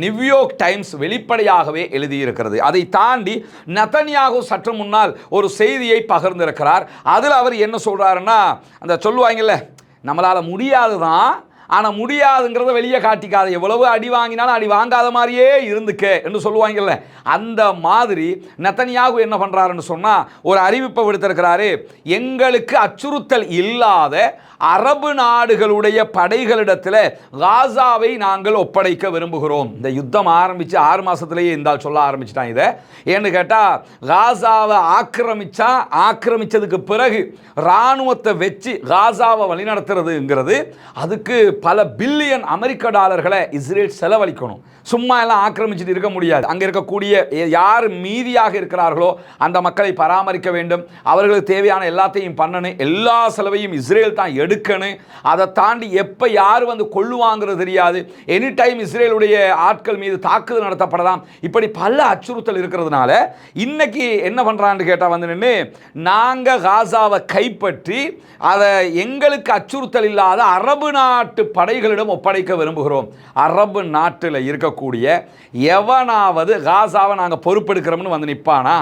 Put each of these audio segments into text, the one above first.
New York times வெளிப்படையாகவே எழுதியிருக்கிறது. அதை தாண்டி நெதன்யாகு சற்று முன்னால் ஒரு செய்தியை பகிர்ந்திருக்கிறார். அதில் அவர் என்ன சொல்றாருன்னா, அந்த சொல்லுவாங்கல்ல, நம்மளால முடியாதுதான், ஆனால் முடியாதுங்கிறத வெளியே காட்டிக்காது, எவ்வளவு அடி வாங்கினாலும் அடி வாங்காத மாதிரியே இருந்துக்க என்று சொல்லுவாங்கல்ல, அந்த மாதிரி நெதன்யாகு என்ன பண்ணுறாருன்னு சொன்னால் ஒரு அறிவிப்பை விடுத்திருக்கிறாரு. எங்களுக்கு அச்சுறுத்தல் இல்லாத அரபு நாடுகளுடைய படைகளிடத்தில் காசாவை நாங்கள் ஒப்படைக்க விரும்புகிறோம். இந்த யுத்தம் ஆரம்பித்து 6 மாதத்துலேயே இருந்தால் சொல்ல ஆரம்பிச்சிட்டான். இதை ஏன்னு கேட்டால், காசாவை ஆக்கிரமித்ததுக்கு பிறகு இராணுவத்தை வச்சு காசாவை வழிநடத்துறதுங்கிறது அதுக்கு பல பில்லியன் அமெரிக்க டாலர்களை இஸ்ரேல் செலவழிக்கணும். சும்மா எல்லாம் ஆக்கிரமிச்சுட்டு இருக்க முடியாது. அங்கே இருக்கக்கூடிய யார் மீதியாக இருக்கிறார்களோ அந்த மக்களை பராமரிக்க வேண்டும், அவர்களுக்கு தேவையான எல்லாத்தையும் பண்ணணும், எல்லா செலவையும் இஸ்ரேல் தான் எடுக்கணும். அதை தாண்டி எப்போ யார் வந்து கொள்ளுவாங்கிறது தெரியாது, எனி டைம் இஸ்ரேலுடைய ஆட்கள் மீது தாக்குதல் நடத்தப்படலாம். இப்படி பல அச்சுறுத்தல் இருக்கிறதுனால இன்னைக்கு என்ன பண்ணுறான்னு கேட்டால் வந்து நின்று, நாங்கள் காசாவை கைப்பற்றி அதை எங்களுக்கு அச்சுறுத்தல் இல்லாத அரபு நாட்டு படைகளிடம் ஒப்படைக்க விரும்புகிறோம். அரபு நாட்டில் இருக்கக்கூடிய எவனாவது காசாவை நாங்கள் பொறுப்பெடுக்கிறோம்னு வந்து நிற்பானா?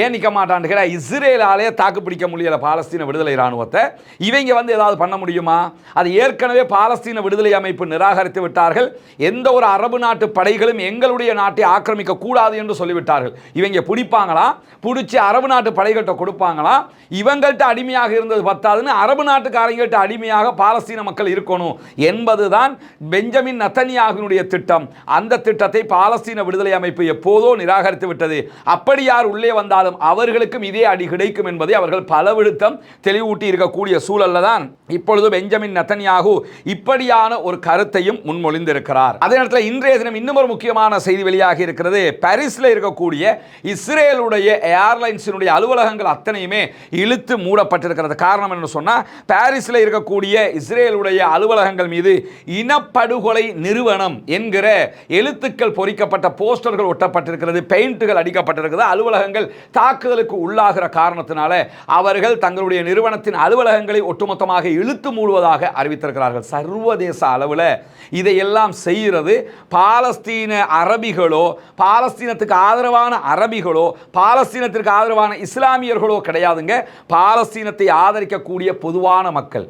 ஏன் நிற்க மாட்டான்னு கேட்டால், இஸ்ரேலாலே தாக்கு பிடிக்க முடியல பாலஸ்தீன விடுதலை இராணுவத்தை. இவங்க வந்து ஏதாவது பண்ண முடியுமா? அது ஏற்கனவே பாலஸ்தீன விடுதலை அமைப்பு நிராகரித்து விட்டார்கள். எந்த ஒரு அரபு நாட்டு படைகளும் எங்களுடைய நாட்டை ஆக்கிரமிக்க கூடாது என்று சொல்லிவிட்டார்கள். இவங்க பிடிப்பாங்களாம், பிடிச்சி அரபு நாட்டு படைகள்கிட்ட கொடுப்பாங்களாம். இவங்கள்ட்ட அடிமையாக இருந்தது பத்தாதுன்னு அரபு நாட்டுக்காரங்கள்ட்ட அடிமையாக பாலஸ்தீன மக்கள் இருக்கணும் என்பதுதான் பெஞ்சமின் நெதன்யாகுவினுடைய திட்டம். அந்த திட்டத்தை பாலஸ்தீன விடுதலை அமைப்பு எப்போதோ நிராகரித்து விட்டது. அப்படி யார் உள்ளே வந்தாலும் அவர்களுக்கும் இதே அடி கிடைக்கும் என்பதை அவர்கள் பலவிடுத்தம் தெளிவூட்டி இருக்கக்கூடிய சூழல்ல தான் இப்பொழுது பெஞ்சமின் நெதன்யாகு இப்படியான ஒரு கருத்தையும் முன்மொழிந்திருக்கிறார். அதே நேரத்தில் இன்றைய தினம் இன்னும் ஒரு முக்கியமான செய்தி வெளியாகி இருக்கிறது. பாரிஸில் இருக்கக்கூடிய இஸ்ரேலுடைய ஏர்லைன்ஸினுடைய அலுவலகங்கள் அத்தனையுமே இழுத்து மூடப்பட்டிருக்கிறது. காரணம் என்ன சொன்னால், பாரிஸில் இருக்கக்கூடிய இஸ்ரேலுடைய அலுவலகங்கள் மீது இனப்படுகொலை நிறுவனம் என்கிற எழுத்துக்கள் பொறிக்கப்பட்ட போஸ்டர்கள் ஒட்டப்பட்டிருக்கிறது, பெயிண்டுகள் அடிக்கப்பட்டிருக்கிறது. அலுவலகங்கள் தாக்குதலுக்கு உள்ளாகிற காரணத்தினால அவர்கள் தங்களுடைய நிறுவனத்தின் அலுவலகங்களை ஒட்டுமொத்தமாக இழுத்து மூடுவதாக அறிவித்திருக்கிறார்கள். சர்வதேச அளவில் இதையெல்லாம் செய்கிறது பாலஸ்தீன அரபிகளோ, பாலஸ்தீனத்துக்கு ஆதரவான அரபிகளோ, பாலஸ்தீனத்திற்கு ஆதரவான இஸ்லாமியர்களோ கிடையாதுங்க. பாலஸ்தீனத்தை ஆதரிக்கக்கூடிய பொதுவான மக்கள்.